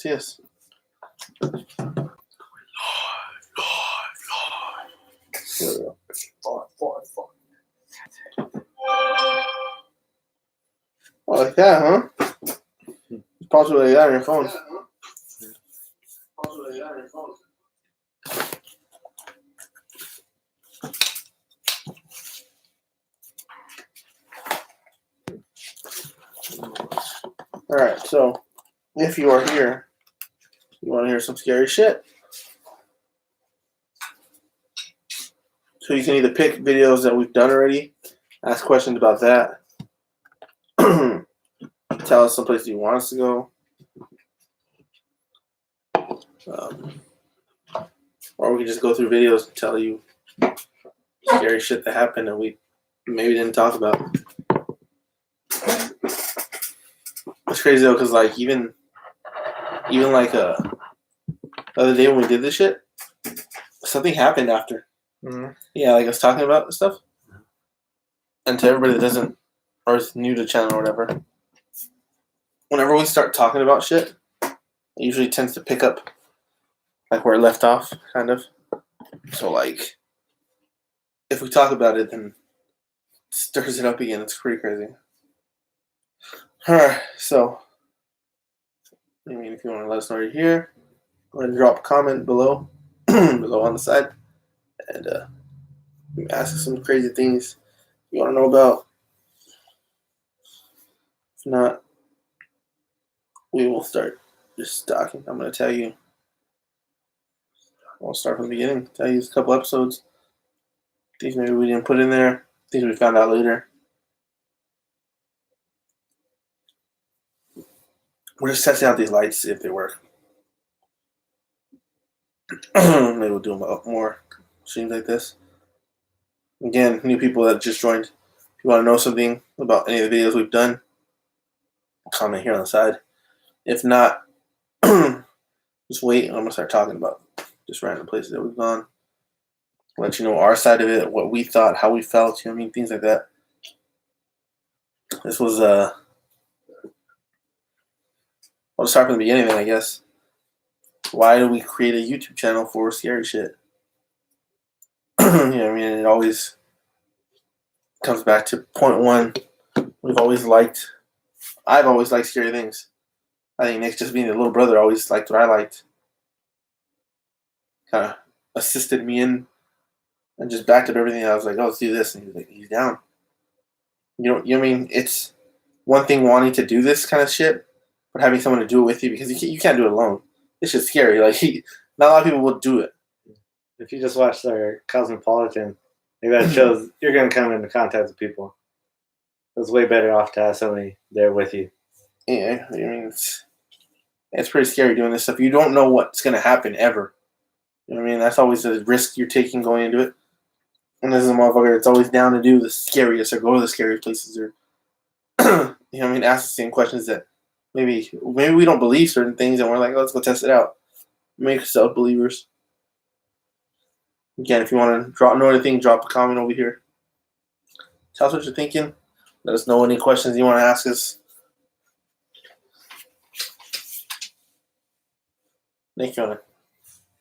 Yes. Oh, like that, huh? Possibly like that on your phone. Alright, so if you are here, you want to hear some scary shit. So you can either pick videos that we've done already, ask questions about that, tell us someplace you want us to go, or we can just go through videos and tell you scary shit that happened and we maybe didn't talk about. It's crazy though, because like even like the other day when we did this shit, something happened after. Mm-hmm. Yeah, like us talking about stuff. And to everybody that doesn't, or is new to the channel or whatever, whenever we start talking about shit, it usually tends to pick up like where it left off, kind of. So like, if we talk about it, then it stirs it up again. It's pretty crazy. Alright, so I mean, if you want to let us know you're here, go ahead and drop a comment below, below on the side, and ask us some crazy things you want to know about. If not, we will start just talking. I'm going to tell you. I'll start from the beginning. Tell you a couple episodes. Things maybe we didn't put in there. Things we found out later. We're just testing out these lights, see if they work. Maybe we'll do more streams like this. Again, new people that just joined. If you want to know something about any of the videos we've done, comment here on the side. If not, just wait. I'm going to start talking about just random places that we've gone. Let you know our side of it, what we thought, how we felt, you know what I mean? Things like that. This was, I'll start from the beginning then, I guess. Why do we create a YouTube channel for scary shit? You know what I mean? It always comes back to point one. I've always liked scary things. I think Nick, just being a little brother, always liked what I liked. Kind of assisted me in and just backed up everything. I was like, oh, let's do this. And he was like, he's down. You know what I mean? It's one thing wanting to do this kind of shit, but having someone to do it with you, because you can't do it alone. It's just scary. Like, not a lot of people will do it. If you just watched our Cosmopolitan, maybe that shows you're going to come into contact with people. It's way better off to have somebody there with you. Yeah, I mean, it's pretty scary doing this stuff. You don't know what's going to happen ever. You know what I mean? That's always the risk you're taking going into it. And this is a motherfucker that's always down to do the scariest or go to the scariest places or, you know what I mean, ask the same questions that maybe we don't believe certain things and we're like, let's go test it out. Make yourself believers. Again, if you want to know anything, drop a comment over here. Tell us what you're thinking. Let us know any questions you want to ask us. Nick, you want to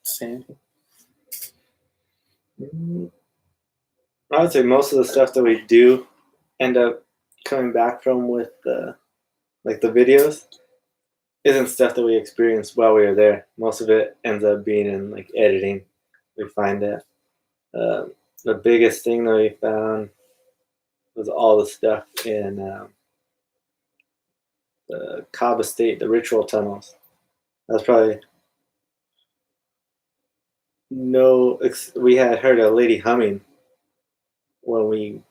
say anything? I would say most of the stuff that we do end up coming back from with the videos isn't stuff that we experienced while we were there. Most of it ends up being in like editing. We find that the biggest thing that we found was all the stuff in the Cobb Estate, the ritual tunnels. That's probably we had heard a lady humming around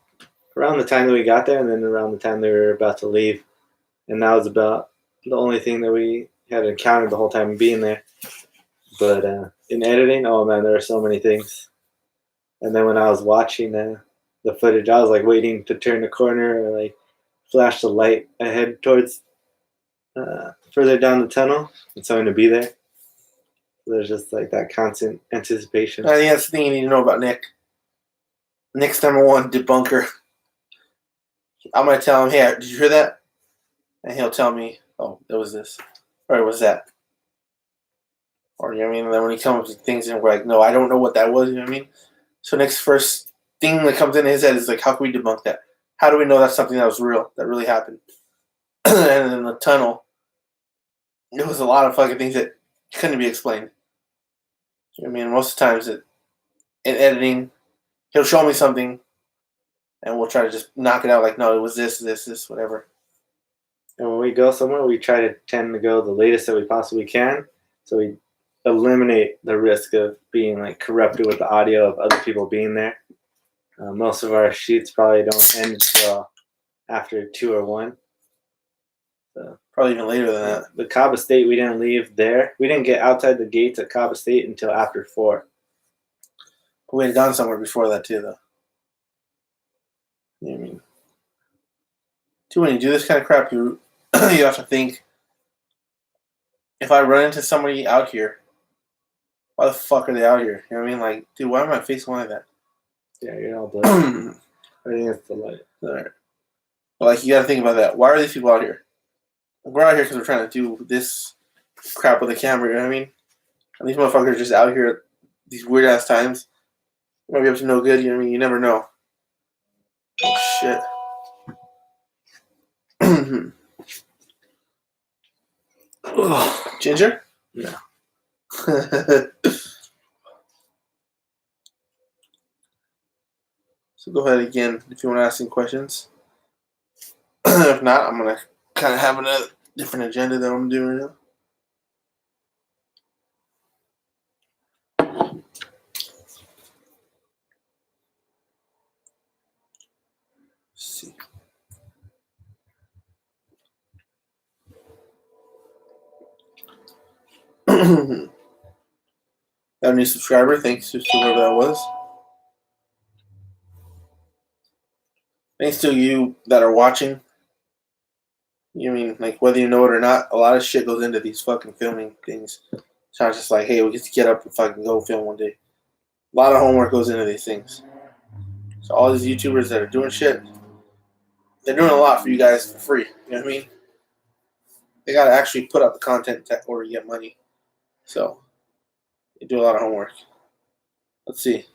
the time that we got there, and then around the time they were about to leave, and that was about the only thing that we had encountered the whole time being there. But in editing, oh man, there are so many things. And then when I was watching the footage, I was like waiting to turn the corner or like flash the light ahead towards further down the tunnel and something to be there. So there's just like that constant anticipation. I think that's the thing you need to know about Nick. Nick's number one debunker. I'm going to tell him, hey, did you hear that? And he'll tell me, oh, there was this. Or it was that. Or, you know what I mean? And then when he comes with things and we're like, no, I don't know what that was, you know what I mean? So next first thing that comes in his head is like, how can we debunk that? How do we know that's something that was real, that really happened? And in the tunnel, there was a lot of fucking things that couldn't be explained. You know what I mean? Most of the times in editing, he'll show me something and we'll try to just knock it out like, no, it was this, whatever. And when we go somewhere, we try to tend to go the latest that we possibly can, so we eliminate the risk of being like corrupted with the audio of other people being there. Most of our shoots probably don't end until after 2 or 1. So Probably even later than that. the Cabo State, we didn't leave there. We didn't get outside the gates at Cabo State until after 4. But we had gone somewhere before that too, though. You know what I mean? Too, when you do this kind of crap, you you have to think, if I run into somebody out here, why the fuck are they out here? You know what I mean? Like, dude, why am I facing like that? Yeah, you're all blessed. I think it's the light. Alright. But like, you gotta think about that. Why are these people out here? Like, we're out here because we're trying to do this crap with a camera, you know what I mean? And these motherfuckers are just out here at these weird ass times. Might be up to no good, you know what I mean? You never know. Oh, shit. Ginger? No. So go ahead again if you want to ask some questions. If not, I'm going to kind of have a different agenda that I'm doing right now. Let's see. Got a new subscriber. Thanks to whoever that was. Thanks to you that are watching. You mean, like, whether you know it or not, a lot of shit goes into these fucking filming things. It's not just like, hey, we get to get up and fucking go film one day. A lot of homework goes into these things. So all these YouTubers that are doing shit, they're doing a lot for you guys for free. You know what I mean? They got to actually put out the content in order to get money. So they do a lot of homework. Let's see.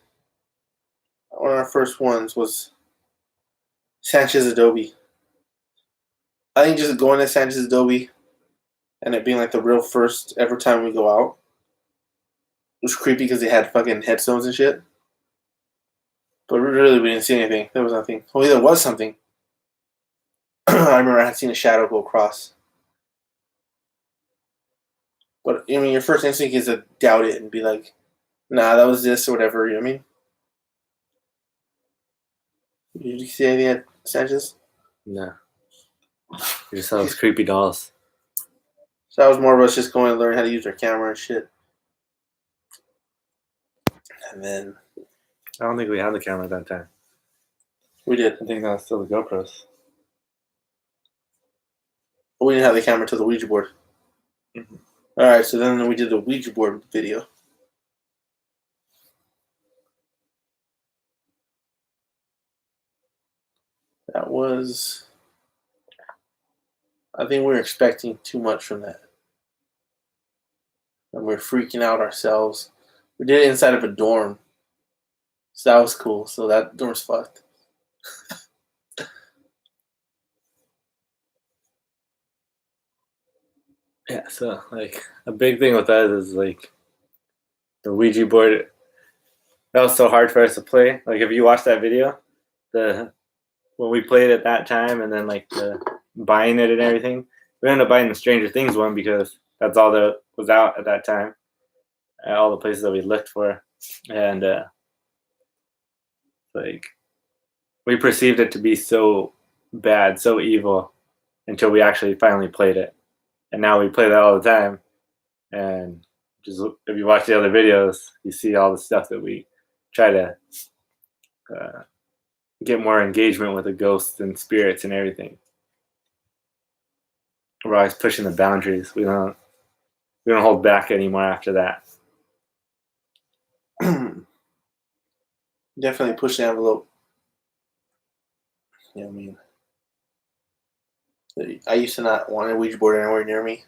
One of our first ones was Sanchez Adobe. I think just going to Sanchez Adobe and it being like the real first ever time we go out was creepy because they had fucking headstones and shit. But really, we didn't see anything. There was nothing. Well, there was something. I remember I had seen a shadow go across. But, I mean, your first instinct is to doubt it and be like, nah, that was this or whatever, you know what I mean? Did you see anything at Sanchez? No. You just saw those creepy dolls. So that was more of us just going to learn how to use our camera and shit. And then I don't think we had the camera at that time. we did. I think that was still the GoPros. But we didn't have the camera to the Ouija board. Mm-hmm. Alright, so then we did the Ouija board video. That was... I think we were expecting too much from that. And we were freaking out ourselves. We did it inside of a dorm. So that was cool. So that dorm's fucked. Yeah, so like a big thing with that is like the Ouija board. That was so hard for us to play. Like if you watch that video, when we played at that time, and then like the buying it and everything, we ended up buying the Stranger Things one because that's all that was out at that time. At all the places that we looked for, and like we perceived it to be so bad, so evil, until we actually finally played it. And now we play that all the time. And just if you watch the other videos, you see all the stuff that we try to get more engagement with the ghosts and spirits and everything. We're always pushing the boundaries. We don't hold back anymore after that. Definitely push the envelope. You know what I mean? I used to not want a Ouija board anywhere near me.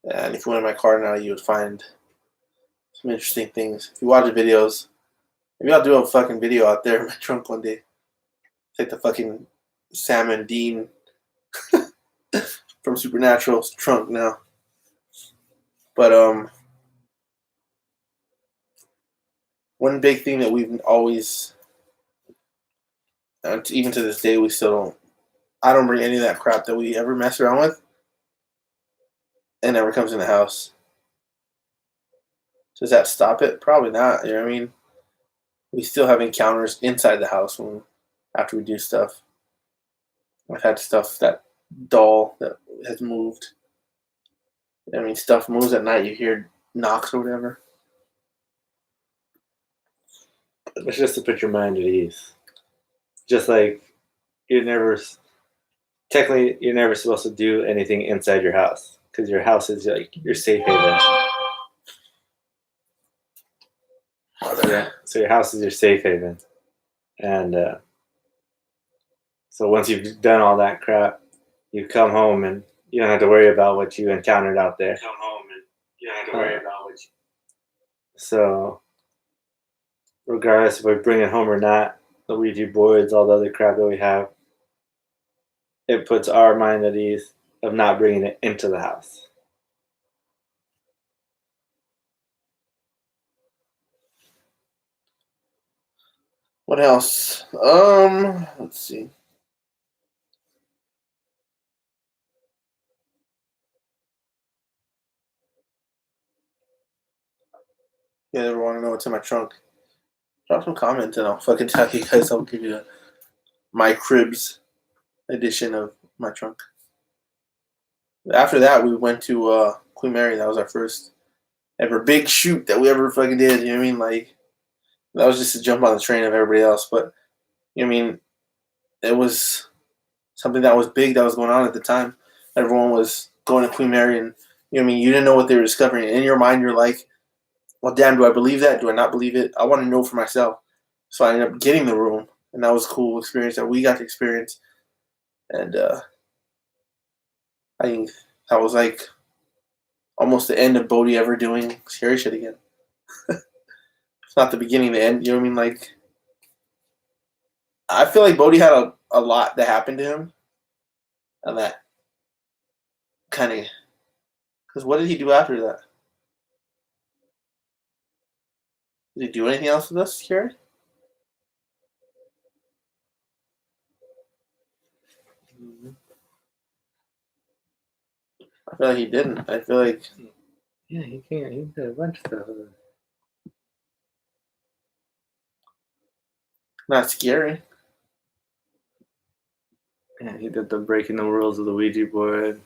And if you went in my car now, you would find some interesting things. If you watch the videos, maybe I'll do a fucking video out there in my trunk one day. It's like the fucking Sam and Dean from Supernatural's trunk now. But one big thing that we've always, and even to this day, we still don't. I don't bring any of that crap that we ever mess around with. It never comes in the house. Does that stop it? Probably not. You know what I mean? We still have encounters inside the house after we do stuff. I've had stuff, that doll that has moved. I mean, stuff moves at night. You hear knocks or whatever. It's just to put your mind at ease. Just like you're never supposed to do anything inside your house because your house is like your safe haven. So your house is your safe haven, and so once you've done all that crap, you come home and you don't have to worry about what you encountered out there. So regardless if we bring it home or not, the Ouija boards, all the other crap that we have, it puts our mind at ease of not bringing it into the house. What else? Let's see. You ever want to know what's in my trunk? Drop some comments and I'll fucking tell you guys. I'll give you my cribs edition of my trunk. After that, we went to Queen Mary. That was our first ever big shoot that we ever fucking did. You know what I mean? Like, that was just to jump on the train of everybody else. But, you know what I mean? It was something that was big that was going on at the time. Everyone was going to Queen Mary, and, you know what I mean? You didn't know what they were discovering. In your mind, you're like, well, damn, do I believe that? Do I not believe it? I want to know for myself. So I ended up getting the room, and that was a cool experience that we got to experience. And I think that was like almost the end of Bodhi ever doing scary shit again. It's not the beginning, the end. You know what I mean? Like, I feel like Bodhi had a lot that happened to him, and that kind of, because what did he do after that? Did he do anything else with us, scary? I feel like he didn't. I feel like, yeah, he can't. He did a bunch of stuff. not scary. Yeah, he did the breaking the rules of the Ouija board,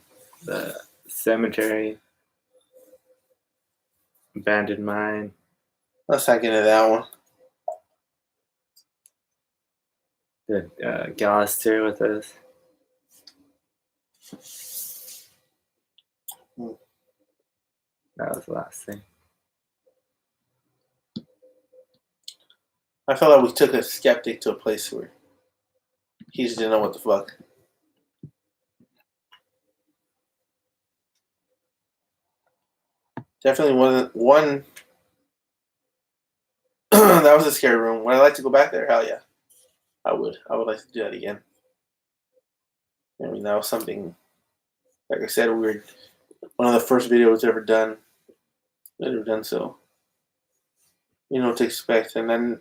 the cemetery, abandoned mine. Let's not get into that one. Did Gallister with us. That was the last thing. I felt like we took a skeptic to a place where he just didn't know what the fuck. Definitely one that was a scary room. Would I like to go back there? Hell yeah. I would. I would like to do that again. I mean, that was something, like I said, one of the first videos ever done. So you know what to expect. And then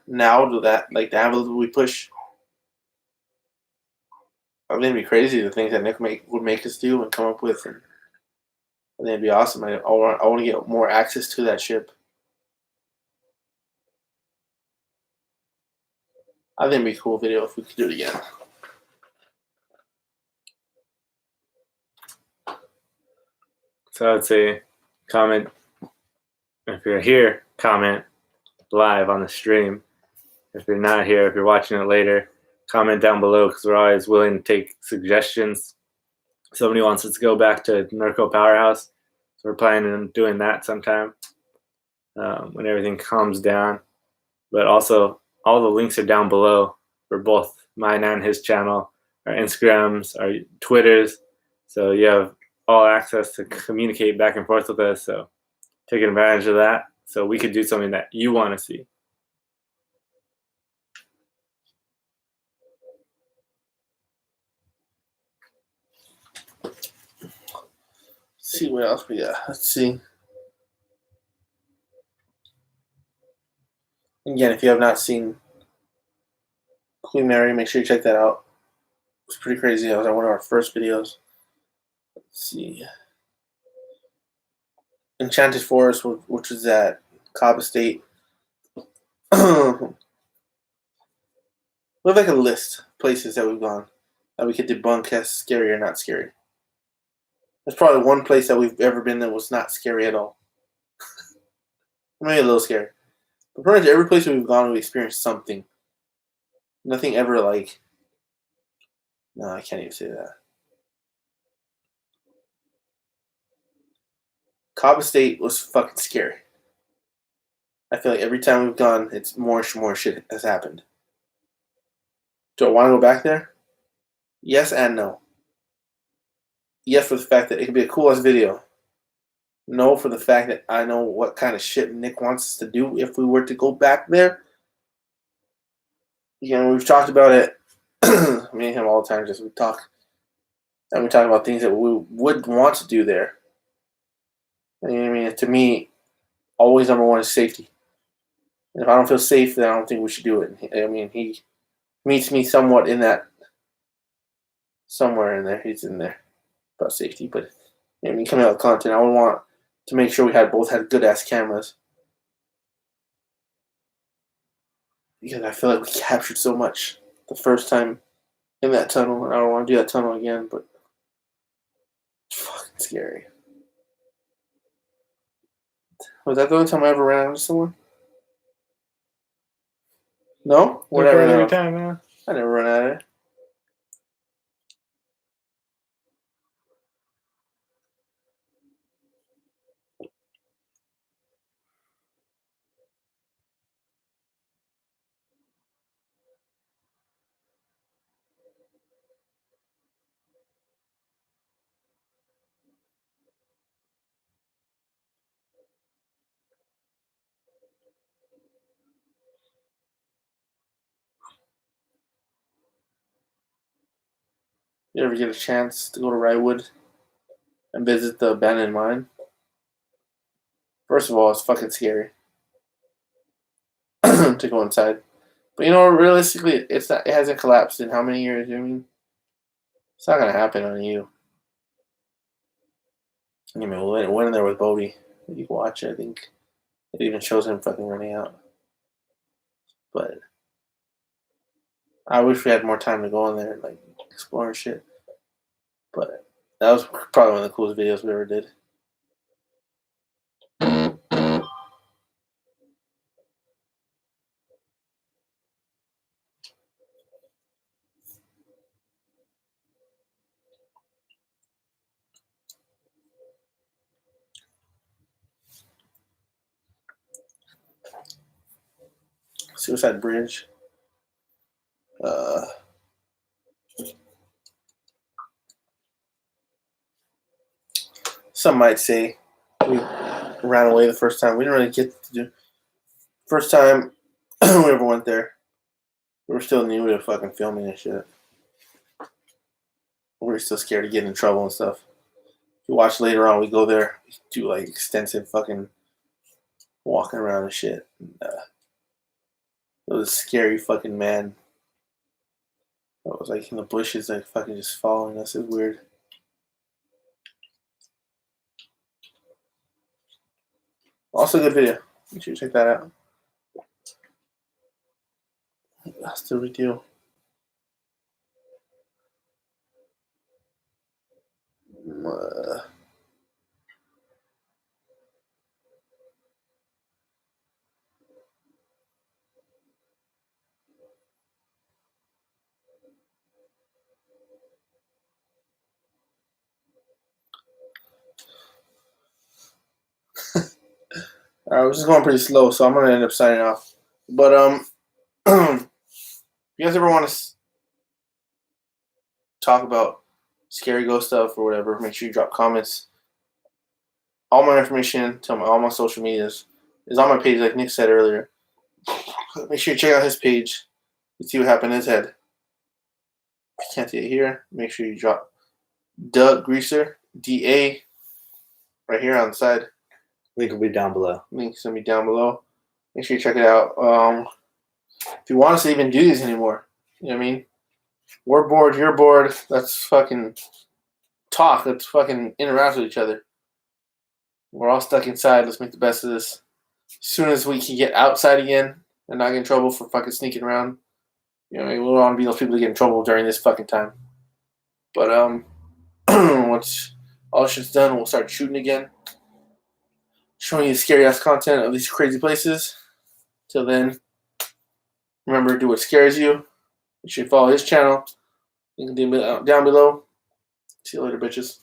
now to that, like the envelope we push, I think it'd be crazy the things that Nick would make us do and come up with, and I think it'd be awesome. I want to get more access to that ship. I think it'd be a cool video if we could do it again. So I would say comment. If you're here, comment live on the stream. If you're not here, if you're watching it later, comment down below because we're always willing to take suggestions. Somebody wants us to go back to Nurko Powerhouse, so we're planning on doing that sometime when everything calms down. But also, all the links are down below for both mine and his channel, our Instagrams, our Twitters. So you have all access to communicate back and forth with us. So taking advantage of that so we could do something that you want to see. Let's see what else we got. Let's see. Again, if you have not seen Queen Mary, make sure you check that out. It's pretty crazy. That was one of our first videos. Let's see. Enchanted Forest, which is at Cobb Estate. We have like a list of places that we've gone that we could debunk as scary or not scary. There's probably one place that we've ever been that was not scary at all. Maybe a little scary. But pretty much every place we've gone, we experienced something. Nothing ever like... No, I can't even say that. Cobb Estate was fucking scary. I feel like every time we've gone, it's more shit has happened. Do I want to go back there? Yes and no. Yes, for the fact that it could be a cool ass video. No, for the fact that I know what kind of shit Nick wants us to do if we were to go back there. You know, we've talked about it. Me and him all the time. Just we talk about things that we would want to do there. I mean, to me, always number one is safety. And if I don't feel safe, then I don't think we should do it. I mean, he meets me somewhat in that. Somewhere in there, he's in there about safety. But I mean, coming out with content, I would want to make sure we both had good ass cameras. Because I feel like we captured so much the first time in that tunnel, and I don't want to do that tunnel again, but it's fucking scary. Was that the only time I ever ran into someone? No? Whatever. Every time, man. I never run out of it. You ever get a chance to go to Wrightwood and visit the abandoned mine? First of all, it's fucking scary to go inside. But you know, realistically, it's not. It hasn't collapsed in how many years? I mean, it's not gonna happen on you. Anyway, we went in there with Bodie. You can watch it. I think it even shows him fucking running out. But I wish we had more time to go in there and like explore and shit. But that was probably one of the coolest videos we ever did. Suicide Bridge. Some might say we ran away the first time. We didn't really get to do. First time we ever went there, we were still new to fucking filming and shit. We were still scared of getting in trouble and stuff. If you watch later on, we go there, we do like extensive fucking walking around and shit. And, it was a scary fucking man. It was like in the bushes, like fucking just following us. It's weird. Also, a good video. Make sure you check that out. That's the video. I was just going pretty slow, so I'm gonna end up signing off. But if you guys ever want to talk about scary ghost stuff or whatever, make sure you drop comments. All my information to all my social medias is on my page, like Nick said earlier. Make sure you check out his page and see what happened in his head. If you can't see it here, make sure you drop Doug Greaser, DA, right here on the side. Link will be down below. Link's gonna be down below. Make sure you check it out. If you want us to even do these anymore, you know what I mean? We're bored, you're bored. Let's fucking talk. Let's fucking interact with each other. We're all stuck inside. Let's make the best of this. As soon as we can get outside again and not get in trouble for fucking sneaking around, you know, we don't want to be those people that get in trouble during this fucking time. But once all shit's done, we'll start shooting again. Showing you the scary ass content of these crazy places. Till then, remember to do what scares you. You should follow his channel. You can do it down below. See you later, bitches.